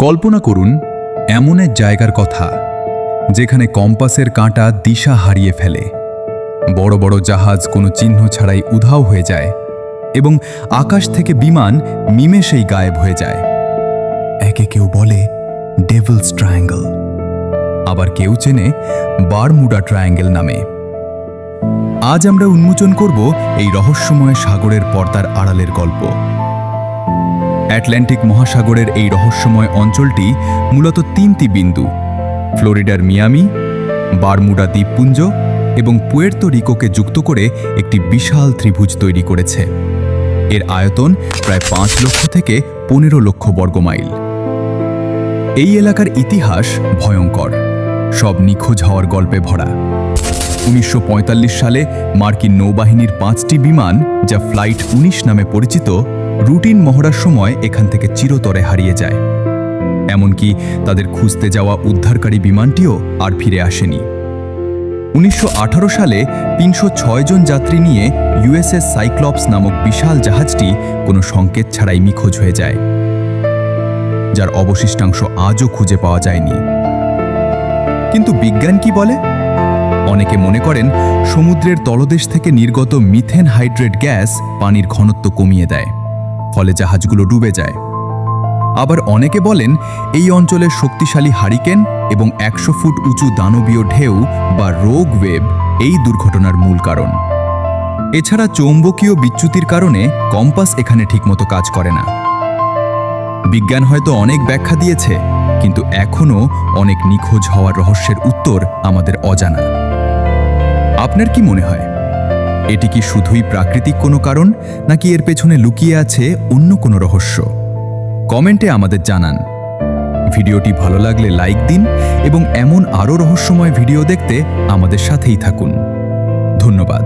কল্পনা করুন এমন এক জায়গার কথা যেখানে কম্পাসের কাঁটা দিশা হারিয়ে ফেলে, বড় বড় জাহাজ কোনো চিহ্ন ছাড়াই উধাও হয়ে যায় এবং আকাশ থেকে বিমান নিমেষেই গায়েব হয়ে যায়। একে কেউ বলে ডেভিলস ট্রায়াঙ্গল, আবার কেউ চেনে বারমুডা ট্রায়াঙ্গেল নামে। আজ আমরা উন্মোচন করব এই রহস্যময় সাগরের পর্দার আড়ালের গল্প। অ্যাটলান্টিক মহাসাগরের এই রহস্যময় অঞ্চলটি মূলত তিনটি বিন্দু, ফ্লোরিডার মিয়ামি, বারমুডা দ্বীপপুঞ্জ এবং পুয়ের্তো রিকোকে যুক্ত করে একটি বিশাল ত্রিভুজ তৈরি করেছে। এর আয়তন প্রায় 5 লক্ষ থেকে 15 লক্ষ বর্গমাইল। এই এলাকার ইতিহাস ভয়ঙ্কর, সব নিখোঁজ হওয়ার গল্পে ভরা। 1945 সালে মার্কিন নৌবাহিনীর 5টি বিমান, যা ফ্লাইট 19 নামে পরিচিত, রুটিন মহড়ার সময় এখান থেকে চিরতরে হারিয়ে যায়। এমনকি তাদের খুঁজতে যাওয়া উদ্ধারকারী বিমানটিও আর ফিরে আসেনি। 1918 সালে 306 জন যাত্রী নিয়ে ইউএসএস সাইক্লপস নামক বিশাল জাহাজটি কোনো সংকেত ছাড়াই নিখোঁজ হয়ে যায়, যার অবশিষ্টাংশ আজও খুঁজে পাওয়া যায়নি। কিন্তু বিজ্ঞান কি বলে? অনেকে মনে করেন সমুদ্রের তলদেশ থেকে নির্গত মিথেন হাইড্রেট গ্যাস পানির ঘনত্ব কমিয়ে দেয়, ফলে জাহাজগুলো ডুবে যায়। আবার অনেকে বলেন এই অঞ্চলের শক্তিশালী হারিকেন এবং 100 ফুট উঁচু দানবীয় ঢেউ বা রোগ ওয়েভ এই দুর্ঘটনার মূল কারণ। এছাড়া চৌম্বকীয় বিচ্যুতির কারণে কম্পাস এখানে ঠিকমতো কাজ করে না। বিজ্ঞান হয়তো অনেক ব্যাখ্যা দিয়েছে, কিন্তু এখনও অনেক নিখোঁজ হওয়ার রহস্যের উত্তর আমাদের অজানা। আপনার কি মনে হয়, এটি কি শুধুই প্রাকৃতিক কোনো কারণ, নাকি এর পেছনে লুকিয়ে আছে অন্য কোনো রহস্য? কমেন্টে আমাদের জানান। ভিডিওটি ভালো লাগলে লাইক দিন এবং এমন আরও রহস্যময় ভিডিও দেখতে আমাদের সাথেই থাকুন। ধন্যবাদ।